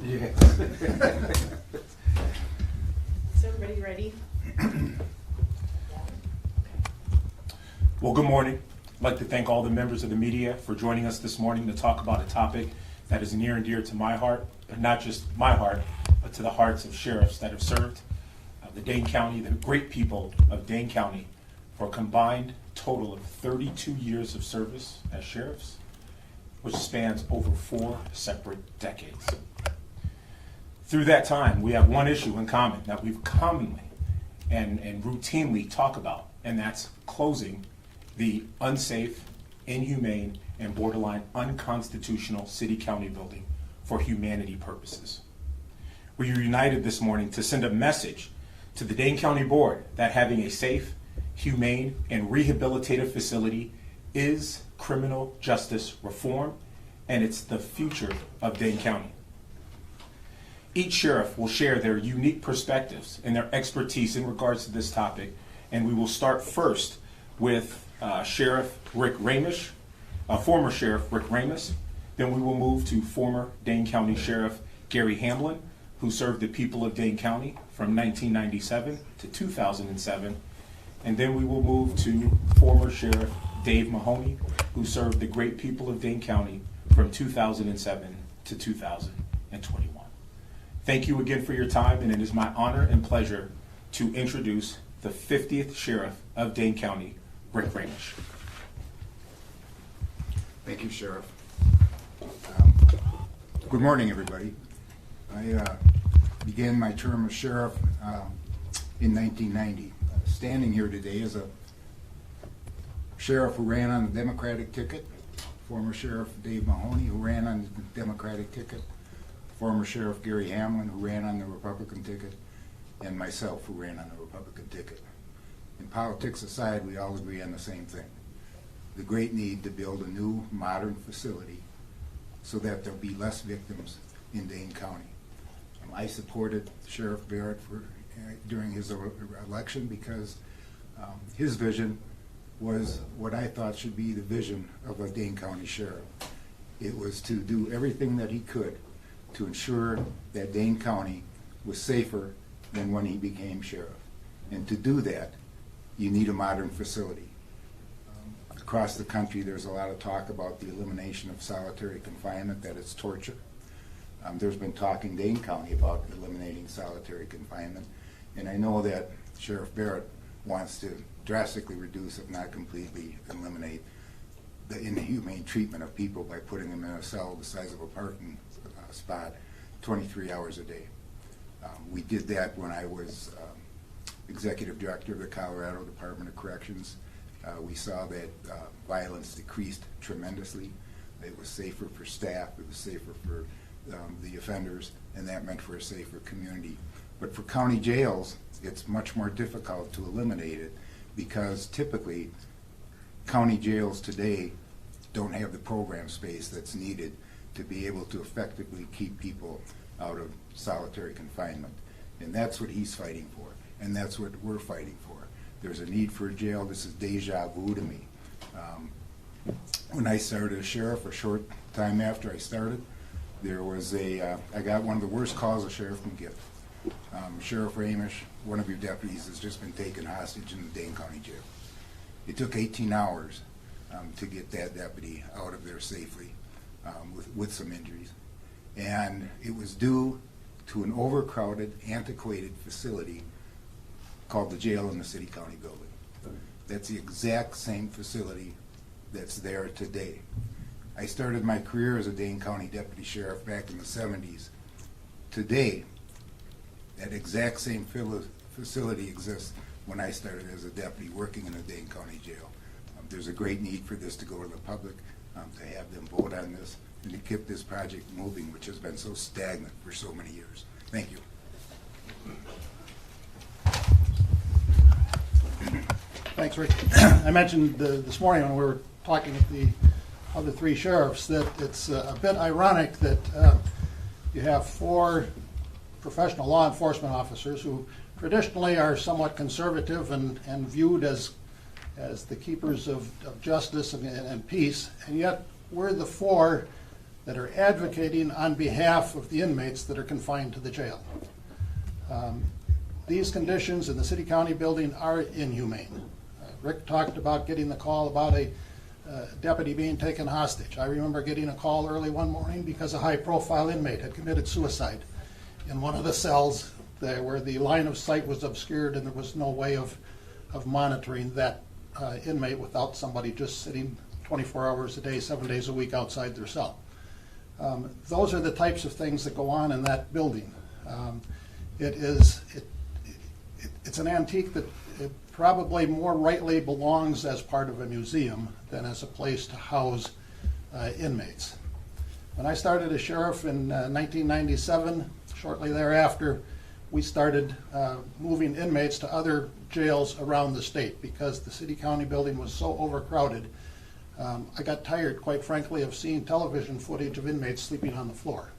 Yes. Is everybody ready? Well, good morning. I'd like to thank all the members of the media for joining us this morning to talk about a topic that is near and dear to my heart, and not just my heart, but to the hearts of sheriffs that have served the Dane County, the great people of Dane County, for a combined total of 32 years of service as sheriffs, which spans over 4 separate decades. Through that time, we have one issue in common that we've commonly and routinely talk about, and that's closing the unsafe, inhumane, and borderline unconstitutional city-county building for humanity purposes. We are united this morning to send a message to the Dane County Board that having a safe, humane, and rehabilitative facility is criminal justice reform, and it's the future of Dane County. Each sheriff will share their unique perspectives and their expertise in regards to this topic, and we will start first with Sheriff Rick Ramish, former Sheriff Rick Ramis. Then we will move to former Dane County Sheriff Gary Hamlin, who served the people of Dane County from 1997 to 2007. And then we will move to former Sheriff Dave Mahoney, who served the great people of Dane County from 2007 to 2021. Thank you again for your time, and it is my honor and pleasure to introduce the 50th Sheriff of Dane County, Rick Ramish. Thank you, Sheriff. Good morning, everybody. I began my term as sheriff in 1990. Standing here today is a sheriff who ran on the Democratic ticket, former Sheriff Dave Mahoney, who ran on the Democratic ticket, former Sheriff Gary Hamlin, who ran on the Republican ticket, and myself, who ran on the Republican ticket. In politics aside, we all agree on the same thing: the great need to build a new, modern facility so that there'll be less victims in Dane County. I supported Sheriff Barrett during his election because his vision was what I thought should be the vision of a Dane County sheriff. It was to do everything that he could to ensure that Dane County was safer than when he became sheriff. And to do that, you need a modern facility. Across the country, there's a lot of talk about the elimination of solitary confinement, that it's torture. There's been talk in Dane County about eliminating solitary confinement, and I know that Sheriff Barrett wants to drastically reduce, if not completely eliminate, the inhumane treatment of people by putting them in a cell the size of a parking spot 23 hours a day. We did that when I was executive director of the Colorado Department of Corrections. We saw that violence decreased tremendously. It was safer for staff, it was safer for the offenders, and that meant for a safer community. But for county jails, it's much more difficult to eliminate it because typically county jails today don't have the program space that's needed to be able to effectively keep people out of solitary confinement. And that's what he's fighting for, and that's what we're fighting for. There's a need for a jail. This is deja vu to me. When I started as sheriff, a short time after I started, there was I got one of the worst calls a sheriff can get. Sheriff Ramish, one of your deputies, has just been taken hostage in the Dane County Jail. It took 18 hours to get that deputy out of there safely with some injuries. And it was due to an overcrowded, antiquated facility called the jail in the city-county building. That's the exact same facility that's there today. I started my career as a Dane County deputy sheriff back in the 70s. Today, that exact same facility exists when I started as a deputy working in the Dane County Jail. There's a great need for this to go to the public, to have them vote on this, and to keep this project moving, which has been so stagnant for so many years. Thank you. Thanks, Rick. I mentioned this morning when we were talking with the other 3 sheriffs that it's a bit ironic that you have 4 professional law enforcement officers who traditionally are somewhat conservative and viewed as the keepers of justice and peace, and yet we're the 4 that are advocating on behalf of the inmates that are confined to the jail. These conditions in the city-county building are inhumane. Rick talked about getting the call about a deputy being taken hostage. I remember getting a call early one morning because a high-profile inmate had committed suicide in one of the cells there where the line of sight was obscured and there was no way of monitoring that inmate without somebody just sitting 24 hours a day, 7 days a week outside their cell. Those are the types of things that go on in that building. It's an antique that it probably more rightly belongs as part of a museum than as a place to house inmates. When I started as sheriff in 1997, shortly thereafter, we started moving inmates to other jails around the state because the city-county building was so overcrowded. I got tired, quite frankly, of seeing television footage of inmates sleeping on the floor.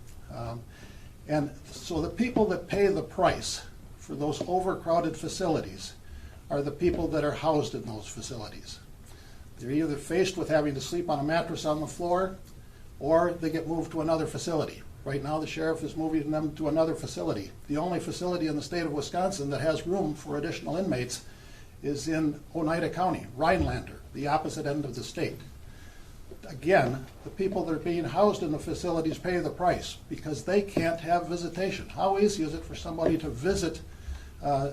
And so the people that pay the price for those overcrowded facilities are the people that are housed in those facilities. They're either faced with having to sleep on a mattress on the floor or they get moved to another facility. Right now the sheriff is moving them to another facility. The only facility in the state of Wisconsin that has room for additional inmates is in Oneida County, Rhinelander, the opposite end of the state. Again, the people that are being housed in the facilities pay the price because they can't have visitation. How easy is it for somebody to visit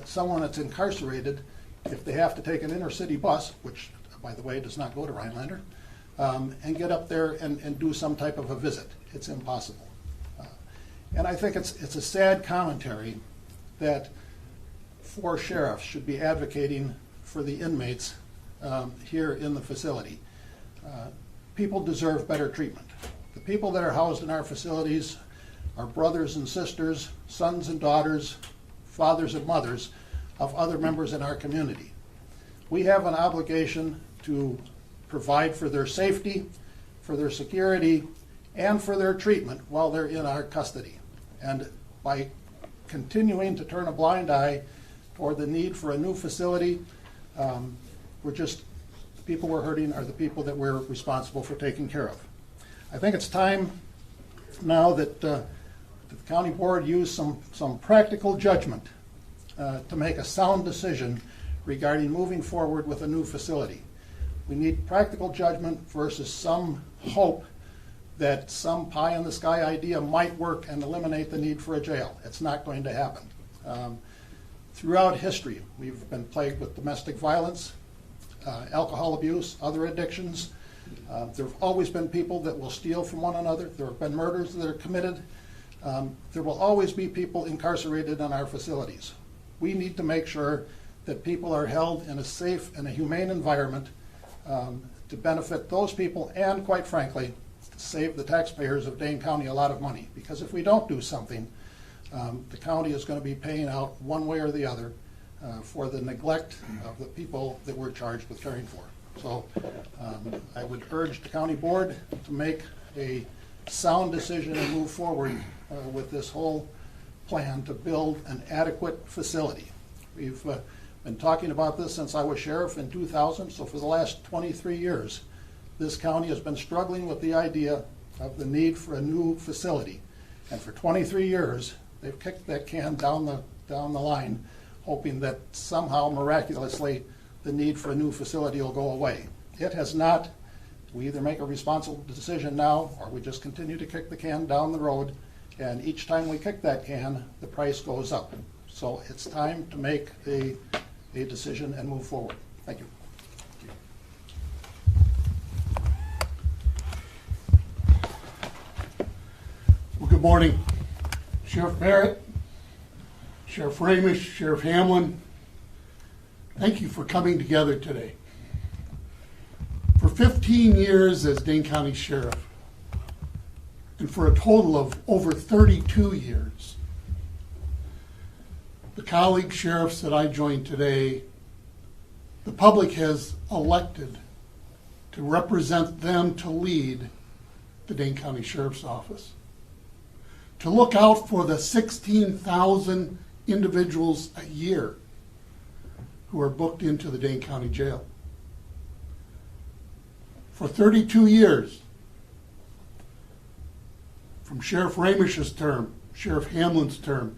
someone that's incarcerated if they have to take an inner city bus, which, by the way, does not go to Rhinelander, and get up there and do some type of a visit? It's impossible. And I think it's a sad commentary that 4 sheriffs should be advocating for the inmates here in the facility. People deserve better treatment. The people that are housed in our facilities are brothers and sisters, sons and daughters, fathers and mothers of other members in our community. We have an obligation to provide for their safety, for their security, and for their treatment while they're in our custody. And by continuing to turn a blind eye toward the need for a new facility, the people we're hurting are the people that we're responsible for taking care of. I think it's time now that the county board use some practical judgment to make a sound decision regarding moving forward with a new facility. We need practical judgment versus some hope that some pie-in-the-sky idea might work and eliminate the need for a jail. It's not going to happen. Throughout history, we've been plagued with domestic violence, alcohol abuse, other addictions. There have always been people that will steal from one another. There have been murders that are committed. There will always be people incarcerated in our facilities. We need to make sure that people are held in a safe and a humane environment to benefit those people and, quite frankly, to save the taxpayers of Dane County a lot of money. Because if we don't do something, the county is going to be paying out one way or the other for the neglect of the people that we're charged with caring for. So I would urge the county board to make a sound decision and move forward with this whole plan to build an adequate facility. We've been talking about this since I was sheriff in 2000, so for the last 23 years, this county has been struggling with the idea of the need for a new facility. And for 23 years, they've kicked that can down the line, hoping that somehow, miraculously, the need for a new facility will go away. It has not. We either make a responsible decision now, or we just continue to kick the can down the road, and each time we kick that can, the price goes up. So it's time to make a decision and move forward. Thank you. Well, good morning, Sheriff Barrett, Sheriff Ramish, Sheriff Hamlin. Thank you for coming together today. For 15 years as Dane County Sheriff, and for a total of over 32 years, the colleague sheriffs that I joined today, the public has elected to represent them to lead the Dane County Sheriff's Office, to look out for the 16,000 individuals a year who are booked into the Dane County Jail. For 32 years, from Sheriff Ramish's term, Sheriff Hamlin's term,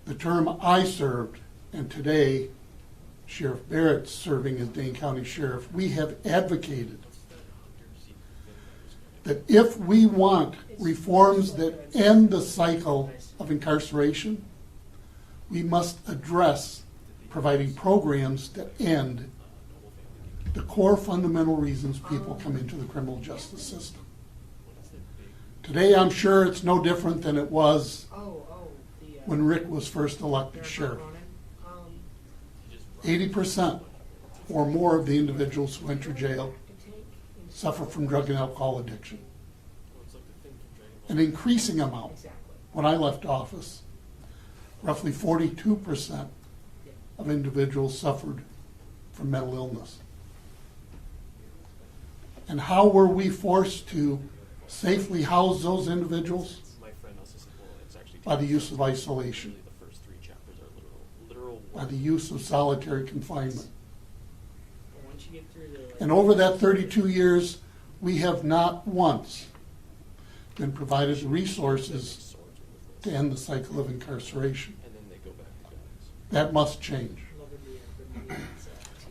the term I served, and today Sheriff Barrett serving as Dane County Sheriff, we have advocated that if we want reforms that end the cycle of incarceration, we must address providing programs that end the core fundamental reasons people come into the criminal justice system. Today, I'm sure it's no different than it was when Rick was first elected sheriff. 80% or more of the individuals who enter jail suffer from drug and alcohol addiction. An increasing amount. When I left office, roughly 42% of individuals suffered from mental illness. And how were we forced to safely house those individuals? By the use of isolation, by the use of solitary confinement. And over that 32 years, we have not once been provided the resources to end the cycle of incarceration. That must change.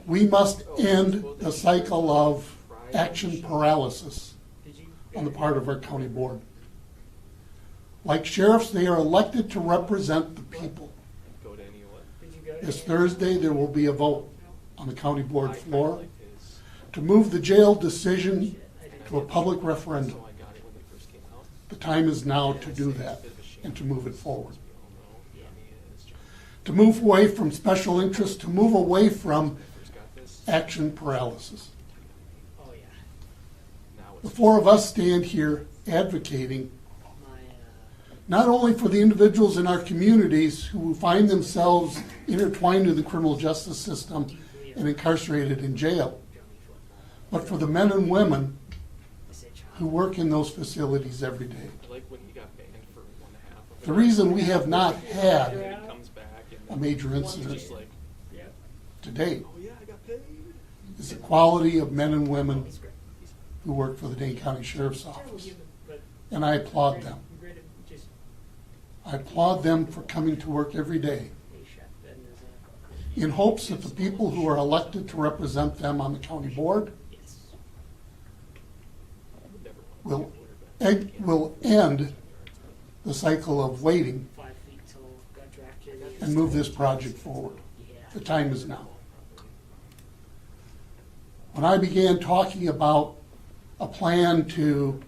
We must end the cycle of action paralysis on the part of our county board. Like sheriffs, they are elected to represent the people. This Thursday, there will be a vote on the county board floor to move the jail decision to a public referendum. The time is now to do that and to move it forward. To move away from special interest, to move away from action paralysis. The four of us stand here advocating not only for the individuals in our communities who find themselves intertwined in the criminal justice system and incarcerated in jail, but for the men and women who work in those facilities every day. The reason we have not had a major incident to date is the quality of men and women who work for the Dane County Sheriff's Office. And I applaud them. I applaud them for coming to work every day in hopes that the people who are elected to represent them on the county board will end the cycle of waiting and move this project forward. The time is now. When I began talking about a plan to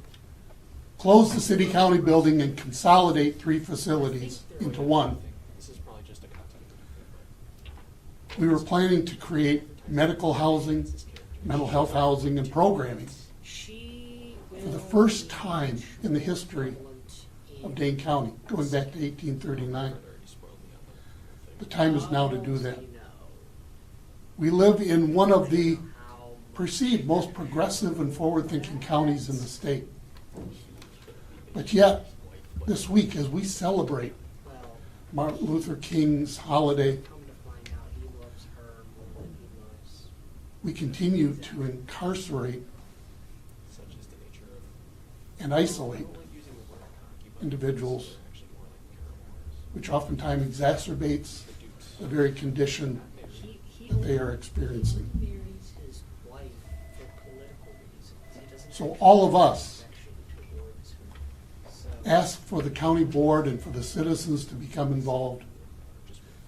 close the city-county building and consolidate 3 facilities into one, we were planning to create medical housing, mental health housing, and programming. For the first time in the history of Dane County, going back to 1839. The time is now to do that. We live in one of the perceived most progressive and forward-thinking counties in the state. But yet, this week, as we celebrate Martin Luther King's holiday, we continue to incarcerate and isolate individuals, which oftentimes exacerbates the very condition that they are experiencing. So all of us ask for the county board and for the citizens to become involved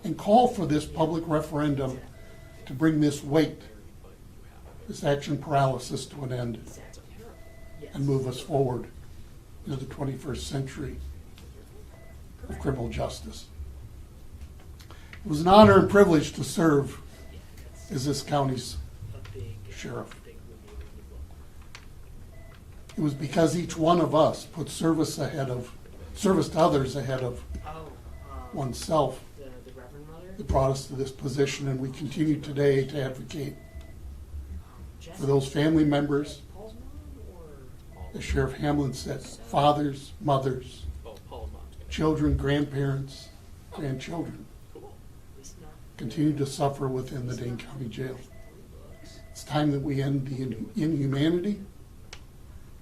and call for this public referendum to bring this weight, this action paralysis to an end and move us forward into the 21st century of criminal justice. It was an honor and privilege to serve as this county's sheriff. It was because each one of us put service to others ahead of oneself that brought us to this position, and we continue today to advocate for those family members, as Sheriff Hamlin said, fathers, mothers, children, grandparents, grandchildren, continue to suffer within the Dane County Jail. It's time that we end the inhumanity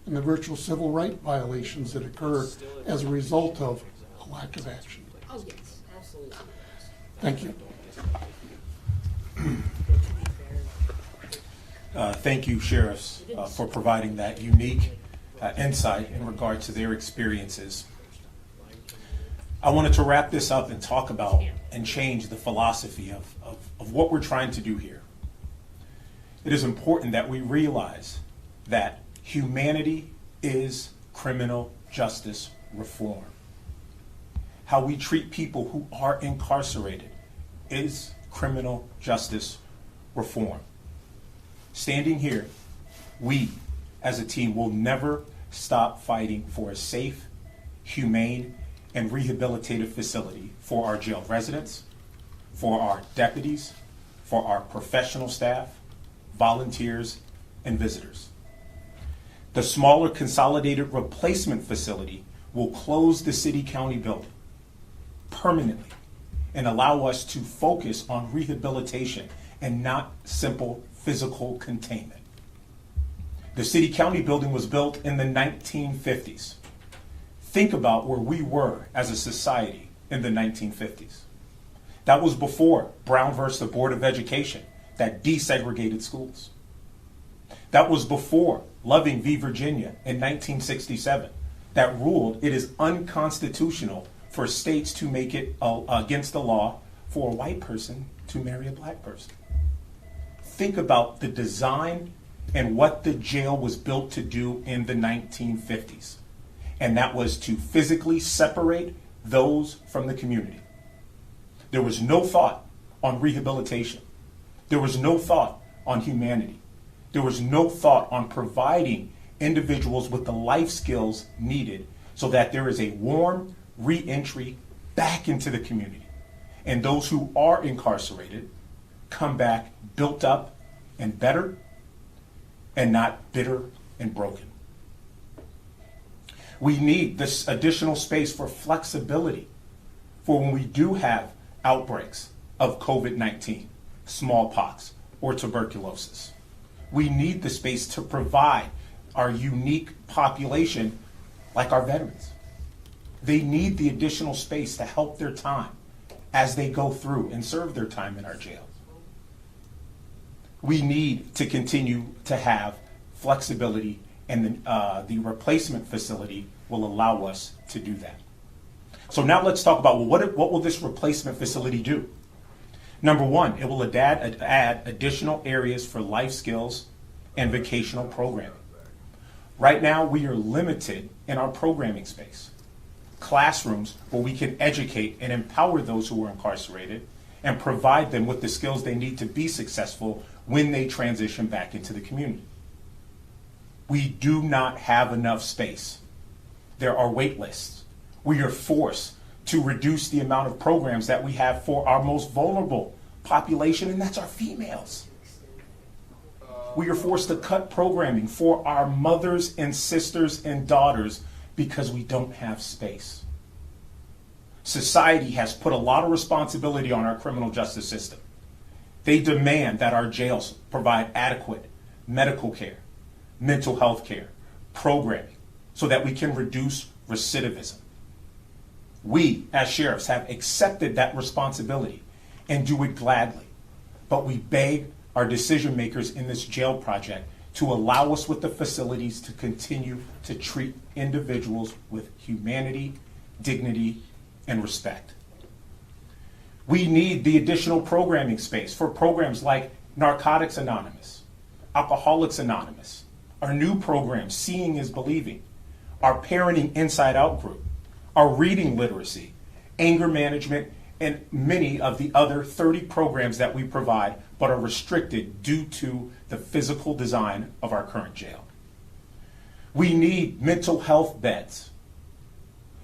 and the virtual civil right violations that occur as a result of a lack of action. Oh, yes, absolutely. Thank you. Thank you, sheriffs, for providing that unique insight in regard to their experiences. I wanted to wrap this up and talk about and change the philosophy of what we're trying to do here. It is important that we realize that humanity is criminal justice reform. How we treat people who are incarcerated is criminal justice reform. Standing here, we as a team will never stop fighting for a safe, humane, and rehabilitative facility for our jail residents, for our deputies, for our professional staff, volunteers, and visitors. The smaller consolidated replacement facility will close the city-county building permanently and allow us to focus on rehabilitation and not simple physical containment. The city-county building was built in the 1950s. Think about where we were as a society in the 1950s. That was before Brown versus the Board of Education that desegregated schools. That was before Loving v. Virginia in 1967 that ruled it is unconstitutional for states to make it against the law for a white person to marry a black person. Think about the design and what the jail was built to do in the 1950s. And that was to physically separate those from the community. There was no thought on rehabilitation. There was no thought on humanity. There was no thought on providing individuals with the life skills needed so that there is a warm re-entry back into the community. And those who are incarcerated come back built up and better and not bitter and broken. We need this additional space for flexibility for when we do have outbreaks of COVID-19, smallpox, or tuberculosis. We need the space to provide our unique population, like our veterans. They need the additional space to help their time as they go through and serve their time in our jails. We need to continue to have flexibility, and the replacement facility will allow us to do that. So now let's talk about, well, what will this replacement facility do? Number one, it will add additional areas for life skills and vocational programming. Right now, we are limited in our programming space. Classrooms where we can educate and empower those who are incarcerated and provide them with the skills they need to be successful when they transition back into the community. We do not have enough space. There are wait lists. We are forced to reduce the amount of programs that we have for our most vulnerable population, and that's our females. We are forced to cut programming for our mothers and sisters and daughters because we don't have space. Society has put a lot of responsibility on our criminal justice system. They demand that our jails provide adequate medical care, mental health care, programming, so that we can reduce recidivism. We, as sheriffs, have accepted that responsibility and do it gladly. But we beg our decision makers in this jail project to allow us with the facilities to continue to treat individuals with humanity, dignity, and respect. We need the additional programming space for programs like Narcotics Anonymous, Alcoholics Anonymous, our new program, Seeing is Believing, our Parenting Inside Out group, our reading literacy, anger management, and many of the other 30 programs that we provide but are restricted due to the physical design of our current jail. We need mental health beds.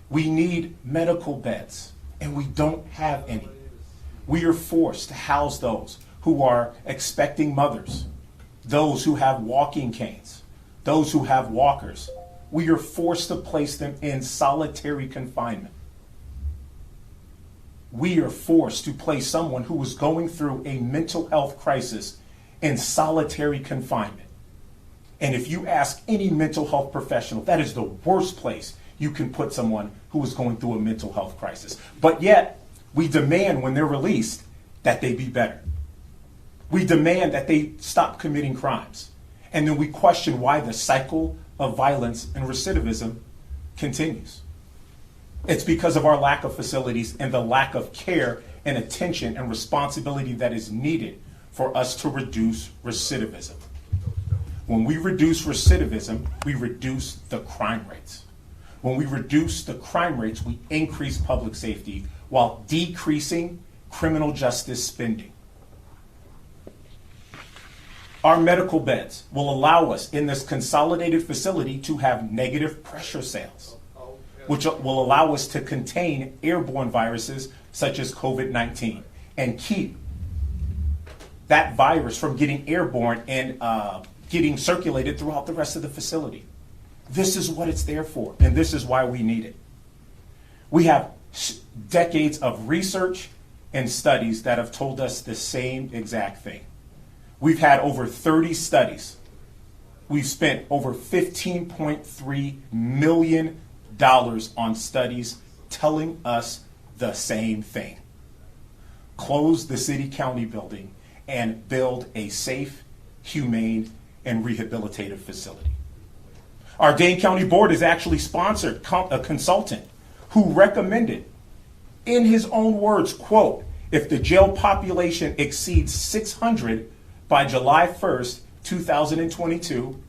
We need medical beds, and we don't have any. We are forced to house those who are expecting mothers, those who have walking canes, those who have walkers. We are forced to place them in solitary confinement. We are forced to place someone who is going through a mental health crisis in solitary confinement. And if you ask any mental health professional, that is the worst place you can put someone who is going through a mental health crisis. But yet, we demand when they're released that they be better. We demand that they stop committing crimes. And then we question why the cycle of violence and recidivism continues. It's because of our lack of facilities and the lack of care and attention and responsibility that is needed for us to reduce recidivism. When we reduce recidivism, we reduce the crime rates. When we reduce the crime rates, we increase public safety while decreasing criminal justice spending. Our medical beds will allow us in this consolidated facility to have negative pressure cells, which will allow us to contain airborne viruses such as COVID-19 and keep that virus from getting airborne and getting circulated throughout the rest of the facility. This is what it's there for, and this is why we need it. We have decades of research and studies that have told us the same exact thing. We've had over 30 studies. We've spent over $15.3 million on studies telling us the same thing. Close the city-county building and build a safe, humane, and rehabilitative facility. Our Dane County Board has actually sponsored a consultant who recommended, in his own words, quote, if the jail population exceeds 600 by July 1st, 2022,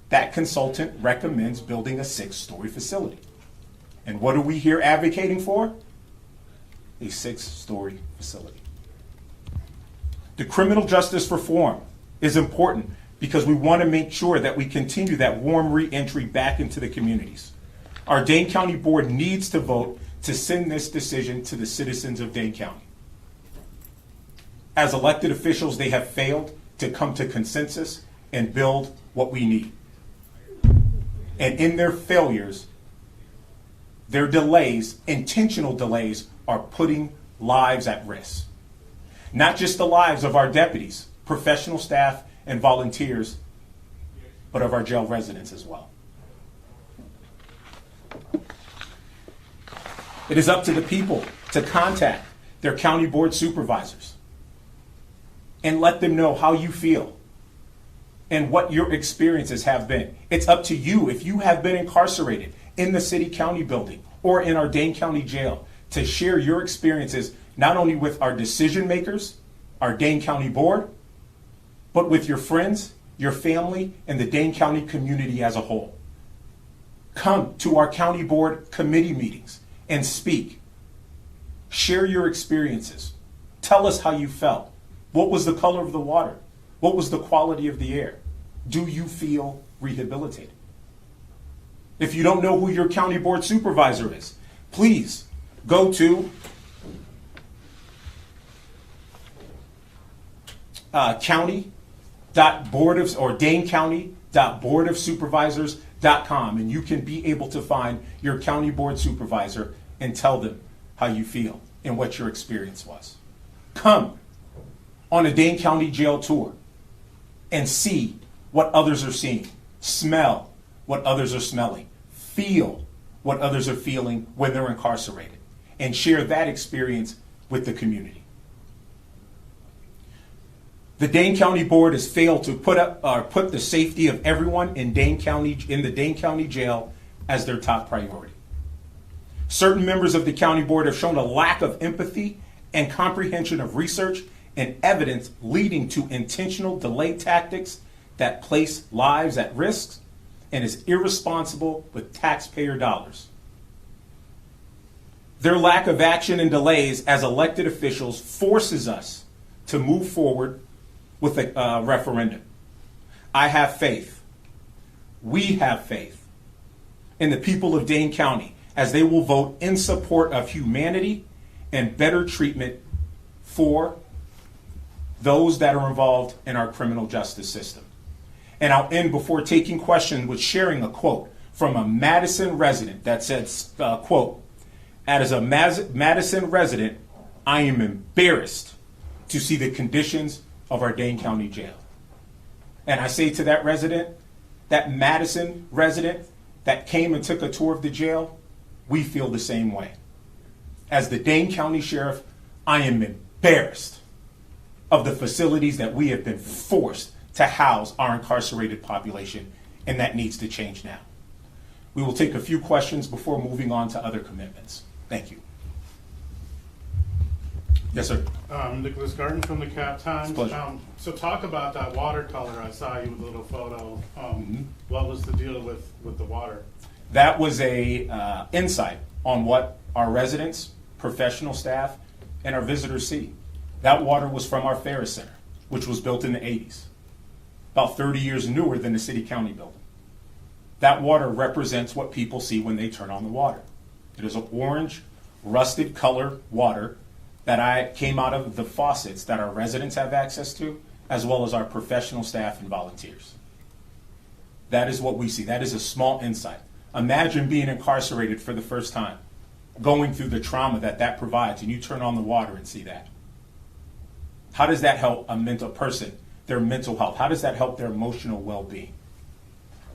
that consultant recommends building a 6-story facility. And what are we here advocating for? A 6-story facility. The criminal justice reform is important because we want to make sure that we continue that warm re-entry back into the communities. Our Dane County Board needs to vote to send this decision to the citizens of Dane County. As elected officials, they have failed to come to consensus and build what we need. And in their failures, their delays, intentional delays, are putting lives at risk. Not just the lives of our deputies, professional staff, and volunteers, but of our jail residents as well. It is up to the people to contact their county board supervisors and let them know how you feel and what your experiences have been. It's up to you, if you have been incarcerated in the city-county building or in our Dane County Jail, to share your experiences not only with our decision makers, our Dane County Board, but with your friends, your family, and the Dane County community as a whole. Come to our county board committee meetings and speak. Share your experiences. Tell us how you felt. What was the color of the water? What was the quality of the air? Do you feel rehabilitated? If you don't know who your county board supervisor is, please go to danecounty.boardofsupervisors.com, and you can be able to find your county board supervisor and tell them how you feel and what your experience was. Come on a Dane County jail tour and see what others are seeing. Smell what others are smelling. Feel what others are feeling when they're incarcerated, and share that experience with the community. The Dane County Board has failed to put the safety of everyone in the Dane County Jail as their top priority. Certain members of the County Board have shown a lack of empathy and comprehension of research and evidence, leading to intentional delay tactics that place lives at risk and is irresponsible with taxpayer dollars. Their lack of action and delays as elected officials forces us to move forward with a referendum. I have faith. We have faith in the people of Dane County as they will vote in support of humanity and better treatment for those that are involved in our criminal justice system. And I'll end before taking questions with sharing a quote from a Madison resident that says, quote, as a Madison resident, I am embarrassed to see the conditions of our Dane County Jail. And I say to that resident, that Madison resident that came and took a tour of the jail, we feel the same way. As the Dane County Sheriff, I am embarrassed of the facilities that we have been forced to house our incarcerated population, and that needs to change now. We will take a few questions before moving on to other commitments. Thank you. Yes, sir. Nicholas Garden from the Cap Times. Pleasure. So talk about that watercolor. I saw you with a little photo. What was the deal with the water? That was a insight on what our residents, professional staff, and our visitors see. That water was from our Ferris Center, which was built in the 80s, about 30 years newer than the city-county building. That water represents what people see when they turn on the water. It is an orange, rusted color water that came out of the faucets that our residents have access to, as well as our professional staff and volunteers. That is what we see. That is a small insight. Imagine being incarcerated for the first time, going through the trauma that provides, and you turn on the water and see that. How does that help a mental person, their mental health? How does that help their emotional well-being?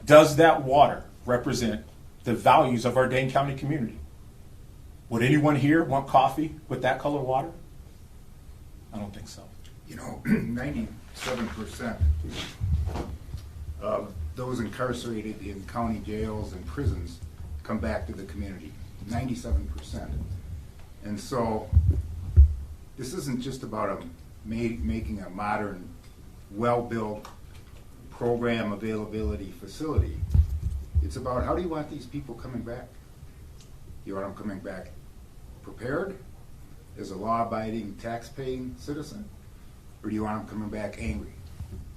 Does that water represent the values of our Dane County community? Would anyone here want coffee with that color water? I don't think so. 97% of those incarcerated in county jails and prisons come back to the community. 97%. And so this isn't just about making a modern, well-built program availability facility. It's about, how do you want these people coming back? You want them coming back prepared as a law-abiding, tax-paying citizen? Or do you want them coming back angry?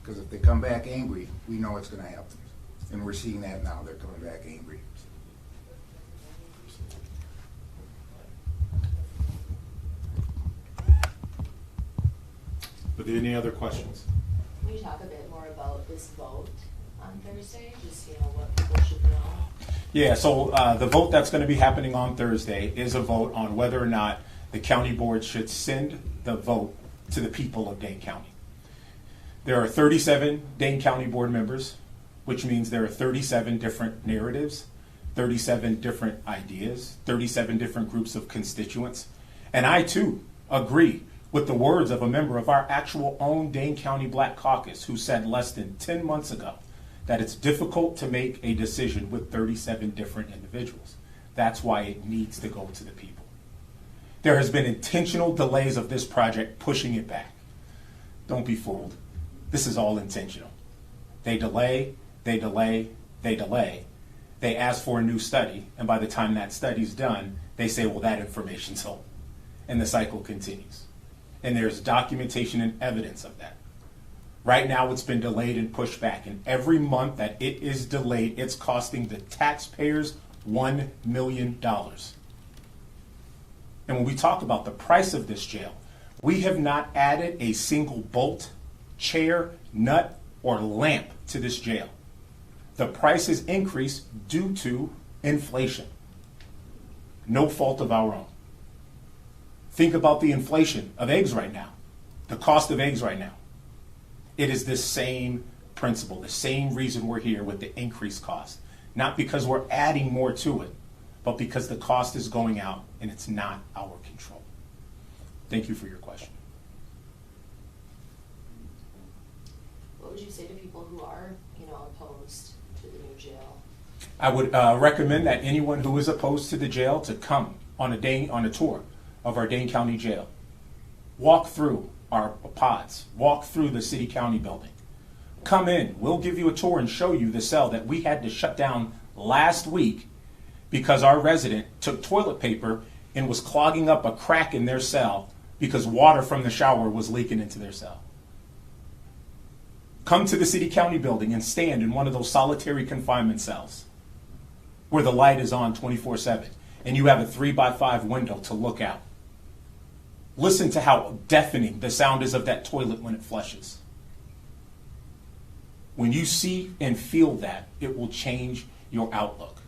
Because if they come back angry, we know what's going to happen. And we're seeing that now. They're coming back angry. Are there any other questions? Can you talk a bit more about this vote on Thursday? Just, what people should know. Yeah, so the vote that's going to be happening on Thursday is a vote on whether or not the county board should send the vote to the people of Dane County. There are 37 Dane County board members, which means there are 37 different narratives, 37 different ideas, 37 different groups of constituents. And I, too, agree with the words of a member of our actual own Dane County Black Caucus who said less than 10 months ago that it's difficult to make a decision with 37 different individuals. That's why it needs to go to the people. There has been intentional delays of this project pushing it back. Don't be fooled. This is all intentional. They delay, they delay, they delay. They ask for a new study, and by the time that study's done, they say, well, that information's old. And the cycle continues. And there's documentation and evidence of that. Right now, it's been delayed and pushed back. And every month that it is delayed, it's costing the taxpayers $1 million. And when we talk about the price of this jail, we have not added a single bolt, chair, nut, or lamp to this jail. The price has increased due to inflation. No fault of our own. Think about the inflation of eggs right now, the cost of eggs right now. It is the same principle, the same reason we're here with the increased cost. Not because we're adding more to it, but because the cost is going out and it's not our control. Thank you for your question. What would you say to people who are, opposed to the new jail? I would recommend that anyone who is opposed to the jail to come on a tour of our Dane County Jail. Walk through our pods. Walk through the city-county building. Come in. We'll give you a tour and show you the cell that we had to shut down last week because our resident took toilet paper and was clogging up a crack in their cell because water from the shower was leaking into their cell. Come to the city-county building and stand in one of those solitary confinement cells where the light is on 24/7 and you have a 3x5 window to look out. Listen to how deafening the sound is of that toilet when it flushes. When you see and feel that, it will change your outlook.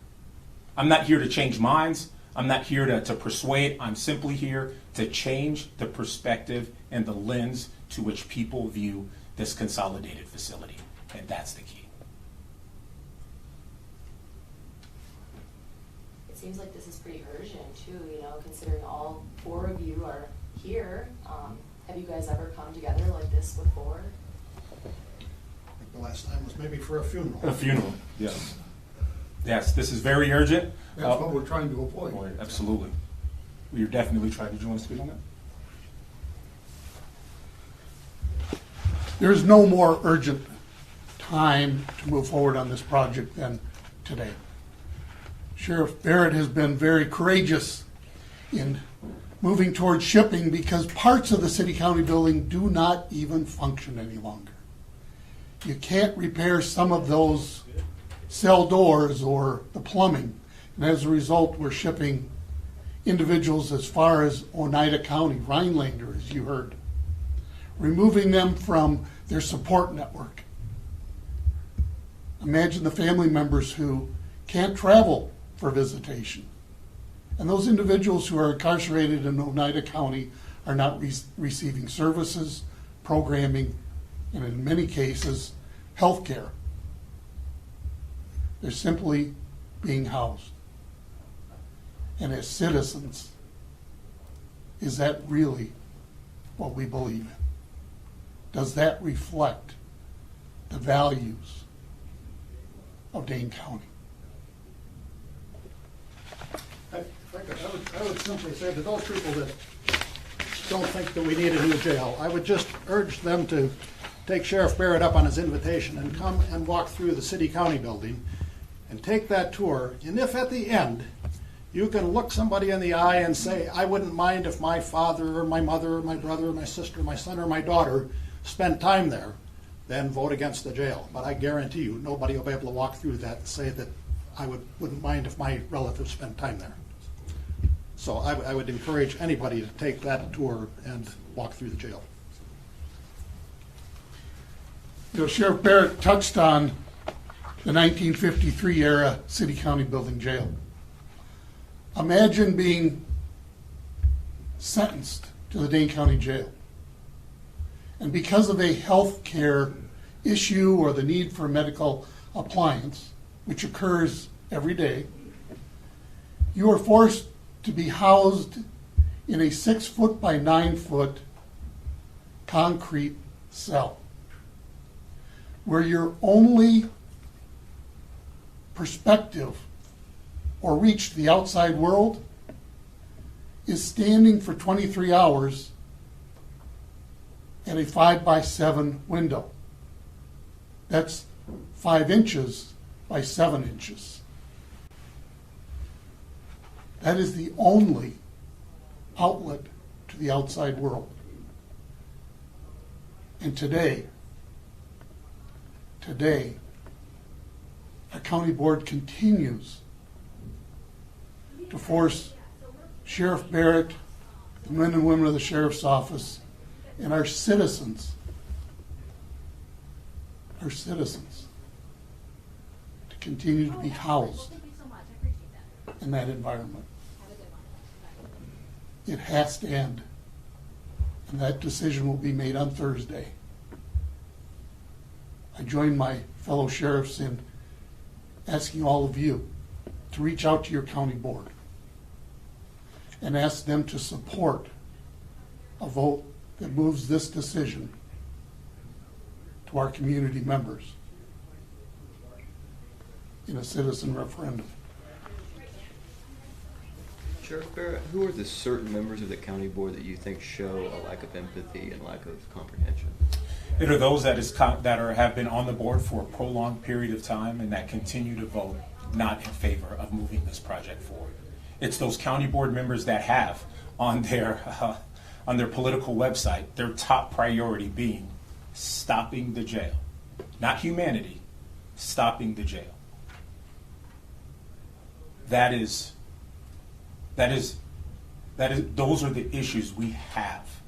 I'm not here to change minds. I'm not here to persuade. I'm simply here to change the perspective and the lens to which people view this consolidated facility. And that's the key. It seems like this is pretty urgent too, you know, considering all four of you are here. Have you guys ever come together like this before? I think the last time was maybe for a funeral. A funeral, yes. Yes, this is very urgent. That's what we're trying to avoid. Absolutely. You're definitely trying to join us on that? There's no more urgent time to move forward on this project than today. Sheriff Barrett has been very courageous in moving towards shipping because parts of the city-county building do not even function any longer. You can't repair some of those cell doors or the plumbing, and as a result, we're shipping individuals as far as Oneida County, Rhinelander, as you heard, removing them from their support network. Imagine the family members who can't travel for visitation. And those individuals who are incarcerated in Oneida County are not receiving services, programming, and in many cases, health care. They're simply being housed. And as citizens, is that really what we believe in? Does that reflect the values of Dane County? I would simply say to those people that don't think that we need a new jail, I would just urge them to take Sheriff Barrett up on his invitation and come and walk through the city-county building and take that tour. And if at the end you can look somebody in the eye and say, I wouldn't mind if my father or my mother or my brother or my sister, my son or my daughter spent time there, then vote against the jail. But I guarantee you, nobody will be able to walk through that and say that I wouldn't mind if my relatives spent time there. So I would encourage anybody to take that tour and walk through the jail. You know, Sheriff Barrett touched on the 1953 era city-county building jail. Imagine being sentenced to the Dane County Jail. And because of a health care issue or the need for a medical appliance, which occurs every day, you are forced to be housed in a 6-foot by 9-foot concrete cell, where your only perspective or reach to the outside world is standing for 23 hours at a 5-by-7 window. That's 5 inches by 7 inches. That is the only outlet to the outside world. And today, our county board continues to force Sheriff Barrett, the men and women of the sheriff's office, and our citizens to continue to be housed in that environment. It has to end, and that decision will be made on Thursday. I join my fellow sheriffs in asking all of you to reach out to your county board and ask them to support a vote that moves this decision to our community members in a citizen referendum. Sheriff Barrett, who are the certain members of the county board that you think show a lack of empathy and lack of comprehension? It are those that have been on the board for a prolonged period of time and that continue to vote not in favor of moving this project forward. It's those county board members that have on their political website their top priority being stopping the jail, not humanity, stopping the jail. Those are the issues we have,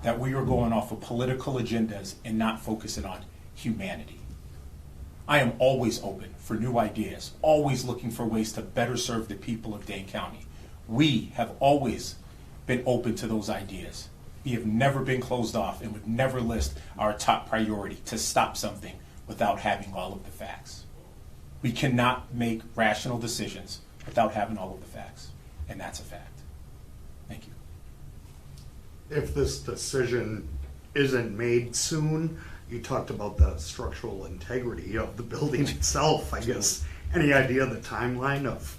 that we are going off of political agendas and not focusing on humanity. I am always open for new ideas, always looking for ways to better serve the people of Dane County. We have always been open to those ideas. We have never been closed off and would never list our top priority to stop something without having all of the facts. We cannot make rational decisions without having all of the facts, and that's a fact. Thank you. If this decision isn't made soon, you talked about the structural integrity of the building itself, I guess. Any idea the timeline of,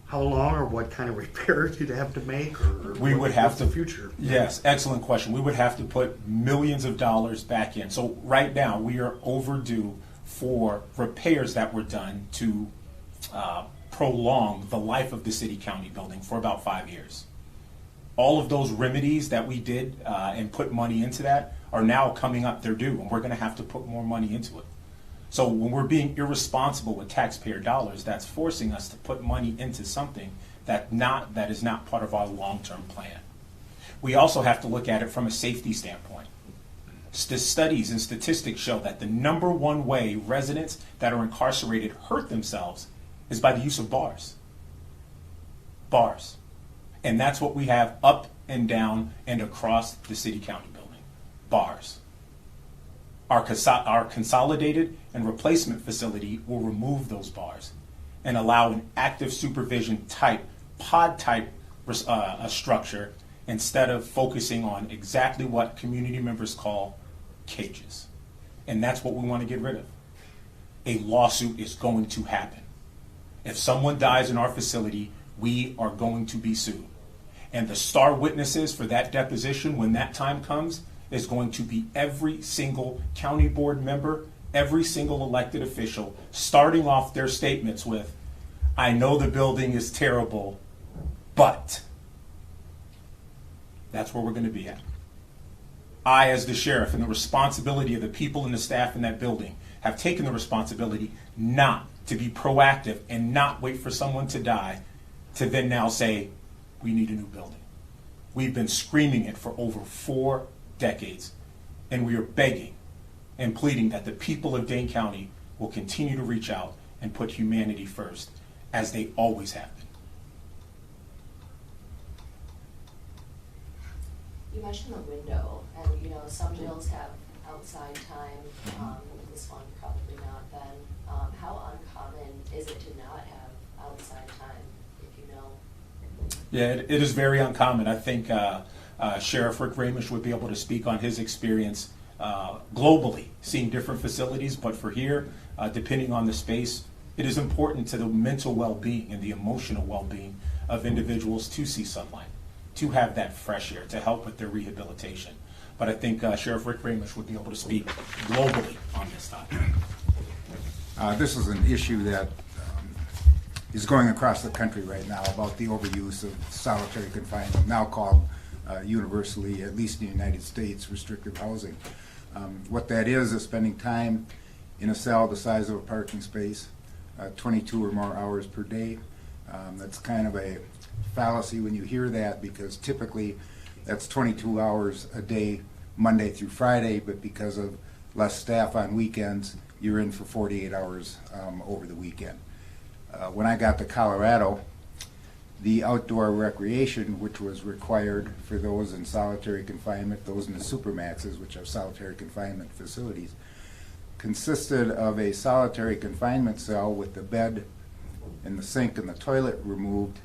how long or what kind of repairs you'd have to make, or We would have what's to. the future? Yes, excellent question. We would have to put millions of dollars back in. So right now, we are overdue for repairs that were done to prolong the life of the city-county building for about 5 years. All of those remedies that we did and put money into that are now coming up their due, and we're going to have to put more money into it. So when we're being irresponsible with taxpayer dollars, that's forcing us to put money into something that is not part of our long-term plan. We also have to look at it from a safety standpoint. Studies and statistics show that the number one way residents that are incarcerated hurt themselves is by the use of bars. Bars. And that's what we have up and down and across the city-county building. Bars. Our consolidated and replacement facility will remove those bars and allow an active supervision type, pod type structure instead of focusing on exactly what community members call cages. And that's what we want to get rid of. A lawsuit is going to happen. If someone dies in our facility, we are going to be sued. And the star witnesses for that deposition, when that time comes, is going to be every single county board member, every single elected official, starting off their statements with, I know the building is terrible, but. That's where we're going to be at. I, as the sheriff, and the responsibility of the people and the staff in that building, have taken the responsibility not to be proactive and not wait for someone to die to then now say, we need a new building. We've been screaming it for over 4 decades, and we are begging and pleading that the people of Dane County will continue to reach out and put humanity first, as they always have been. You mentioned the window, and some jails have outside time. This one probably not. Then, how uncommon is it to not have outside time? If you know. Yeah, it is very uncommon. I think Sheriff Rick Ramish would be able to speak on his experience globally, seeing different facilities. But for here, depending on the space, it is important to the mental well-being and the emotional well-being of individuals to see sunlight, to have that fresh air, to help with their rehabilitation. But I think Sheriff Rick Ramish would be able to speak globally on this topic. This is an issue that is going across the country right now about the overuse of solitary confinement, now called universally, at least in the United States, restrictive housing. What that is spending time in a cell the size of a parking space, 22 or more hours per day. That's kind of a fallacy when you hear that, because typically that's 22 hours a day, Monday through Friday, but because of less staff on weekends, you're in for 48 hours over the weekend. When I got to Colorado, the outdoor recreation, which was required for those in solitary confinement, those in the supermaxes, which are solitary confinement facilities, consisted of a solitary confinement cell with the bed and the sink and the toilet removed,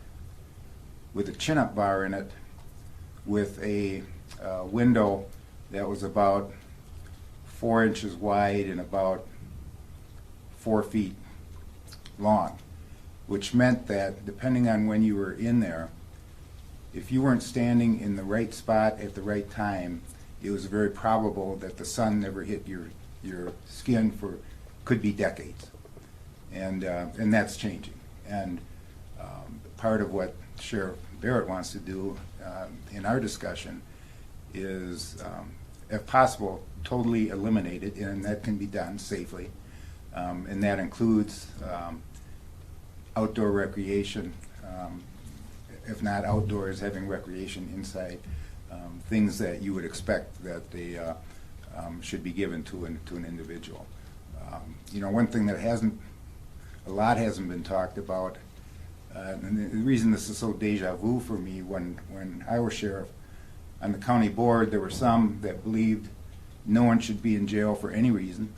with a chin-up bar in it, with a window that was about 4 inches wide and about 4 feet long, which meant that depending on when you were in there, if you weren't standing in the right spot at the right time, it was very probable that the sun never hit your skin for, could be decades. And that's changing. And part of what Sheriff Barrett wants to do in our discussion is, if possible, totally eliminate it, and that can be done safely. And that includes outdoor recreation, if not outdoors, having recreation inside, things that you would expect that they should be given to an individual. One thing that hasn't been talked about, and the reason this is so deja vu for me, when I was sheriff, on the county board there were some that believed no one should be in jail for any reason,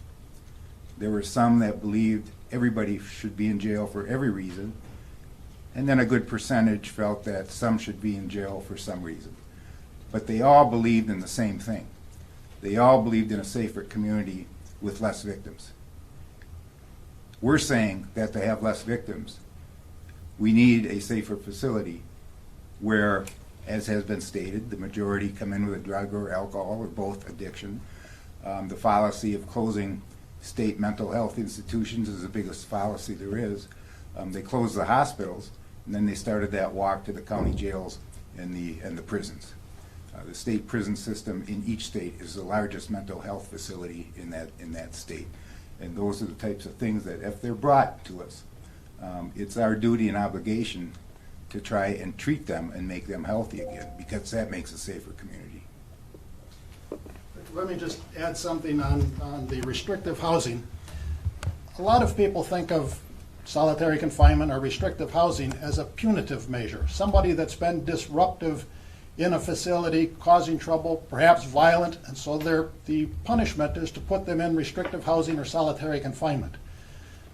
There were some that believed everybody should be in jail for every reason, and then a good percentage felt that some should be in jail for some reason. But they all believed in the same thing. They all believed in a safer community with less victims. We're saying that to have less victims, we need a safer facility where, as has been stated, the majority come in with a drug or alcohol or both addiction. The fallacy of closing state mental health institutions is the biggest fallacy there is. They closed the hospitals, and then they started that walk to the county jails and the prisons. The state prison system in each state is the largest mental health facility in that state. And those are the types of things that, if they're brought to us, it's our duty and obligation to try and treat them and make them healthy again, because that makes a safer community. Let me just add something on the restrictive housing. A lot of people think of solitary confinement or restrictive housing as a punitive measure, somebody that's been disruptive in a facility, causing trouble, perhaps violent, and so the punishment is to put them in restrictive housing or solitary confinement.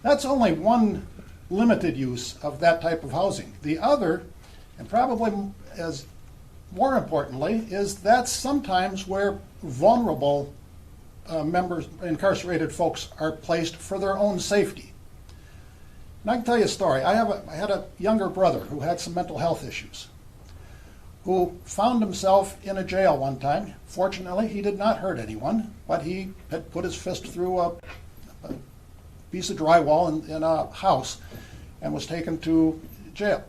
That's only one limited use of that type of housing. The other, and probably as more importantly, is that's sometimes where vulnerable members, incarcerated folks, are placed for their own safety. And I can tell you a story. I had a younger brother who had some mental health issues, who found himself in a jail one time. Fortunately, he did not hurt anyone, but he had put his fist through a piece of drywall in a house and was taken to jail.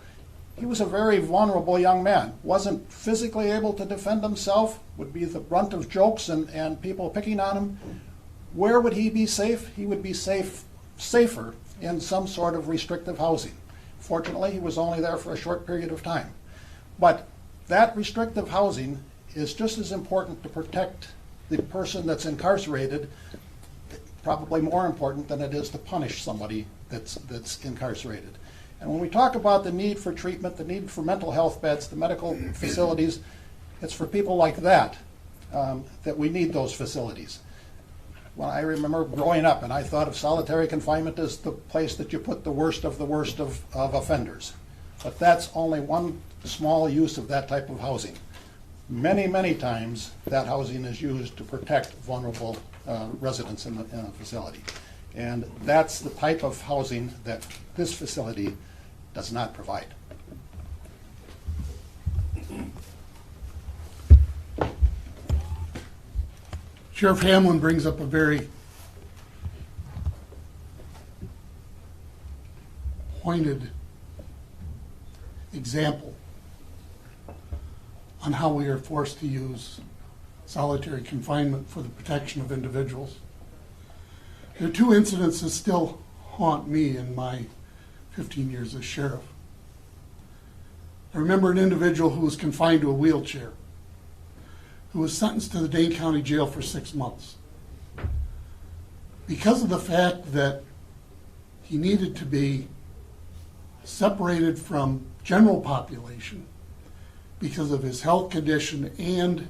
He was a very vulnerable young man, wasn't physically able to defend himself, would be the brunt of jokes and people picking on him. Where would he be safe? He would be safer in some sort of restrictive housing. Fortunately, he was only there for a short period of time. But that restrictive housing is just as important to protect the person that's incarcerated, probably more important than it is to punish somebody that's incarcerated. And when we talk about the need for treatment, the need for mental health beds, the medical facilities, it's for people like that that we need those facilities. Well, I remember growing up, and I thought of solitary confinement as the place that you put the worst of offenders. But that's only one small use of that type of housing. Many, many times that housing is used to protect vulnerable residents in a facility. And that's the type of housing that this facility does not provide. Sheriff Hamlin brings up a very pointed example on how we are forced to use solitary confinement for the protection of individuals. There are two incidents that still haunt me in my 15 years as sheriff. I remember an individual who was confined to a wheelchair, who was sentenced to the Dane County Jail for 6 months. Because of the fact that he needed to be separated from general population because of his health condition and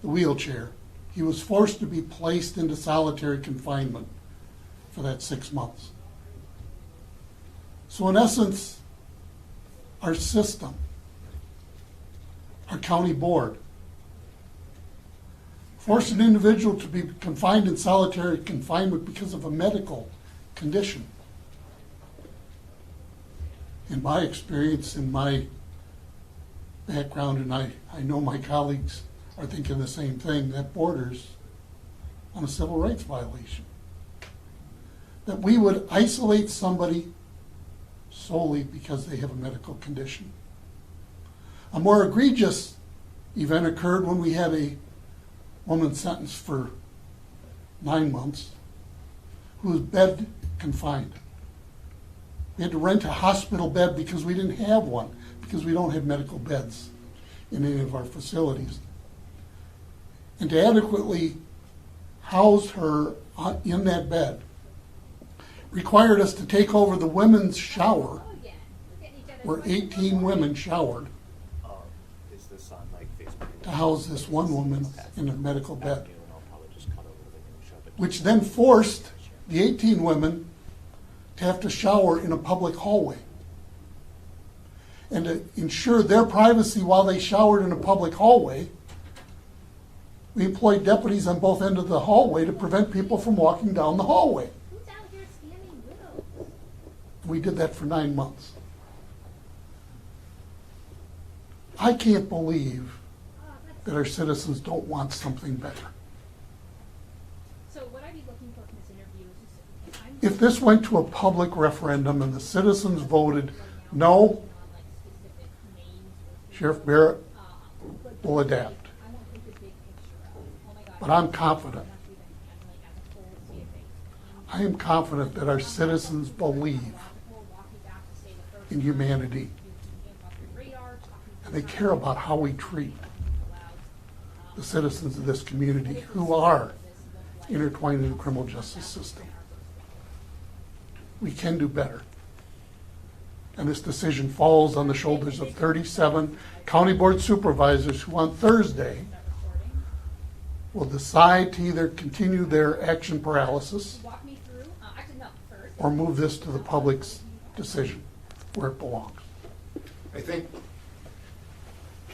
the wheelchair, he was forced to be placed into solitary confinement for that 6 months. So in essence, our system, our county board, forced an individual to be confined in solitary confinement because of a medical condition. In my experience, in my background, and I know my colleagues are thinking the same thing, that borders on a civil rights violation. That we would isolate somebody solely because they have a medical condition. A more egregious event occurred when we had a woman sentenced for 9 months who was bed confined. We had to rent a hospital bed because we didn't have one, because we don't have medical beds in any of our facilities. And to adequately house her in that bed required us to take over the women's shower, where 18 women showered, to house this one woman in a medical bed, which then forced the 18 women to have to shower in a public hallway. And to ensure their privacy while they showered in a public hallway, we employed deputies on both ends of the hallway to prevent people from walking down the hallway. Who's out here scamming widows? We did that for 9 months. I can't believe that our citizens don't want something better. So what I'd be looking for from this interview is just, If this went to a public referendum and the citizens voted no, Sheriff Barrett will adapt. But I'm confident. I am confident that our citizens believe in humanity. And they care about how we treat the citizens of this community who are intertwined in the criminal justice system. We can do better. And this decision falls on the shoulders of 37 county board supervisors who on Thursday will decide to either continue their action paralysis or move this to the public's decision where it belongs. I think,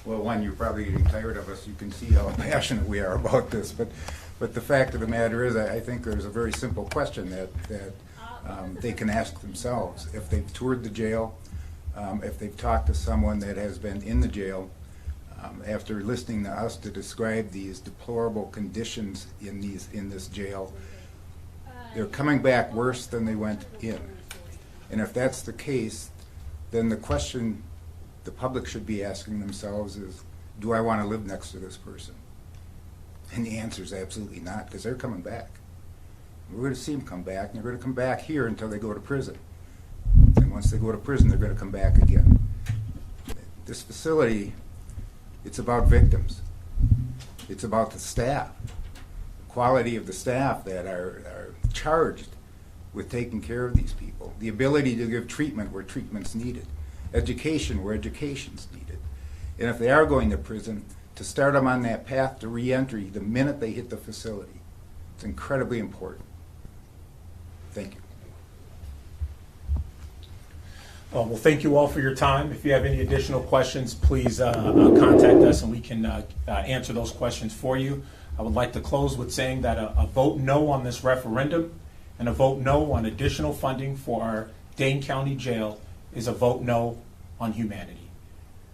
well, one, you're probably getting tired of us. You can see how passionate we are about this. But the fact of the matter is, I think there's a very simple question that they can ask themselves. If they've toured the jail, if they've talked to someone that has been in the jail, after listening to us to describe these deplorable conditions in this jail, they're coming back worse than they went in. And if that's the case, then the question the public should be asking themselves is, do I want to live next to this person? And the answer is absolutely not, because they're coming back. We're going to see them come back, and they're going to come back here until they go to prison. And once they go to prison, they're going to come back again. This facility, it's about victims. It's about the staff, the quality of the staff that are charged with taking care of these people, the ability to give treatment where treatment's needed, education where education's needed. And if they are going to prison, to start them on that path to reentry the minute they hit the facility. It's incredibly important. Thank you. Well, thank you all for your time. If you have any additional questions, please contact us and we can answer those questions for you. I would like to close with saying that a vote no on this referendum and a vote no on additional funding for our Dane County Jail is a vote no on humanity.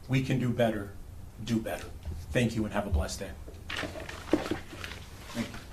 We can do better. Do better. Thank you and have a blessed day. Thank you.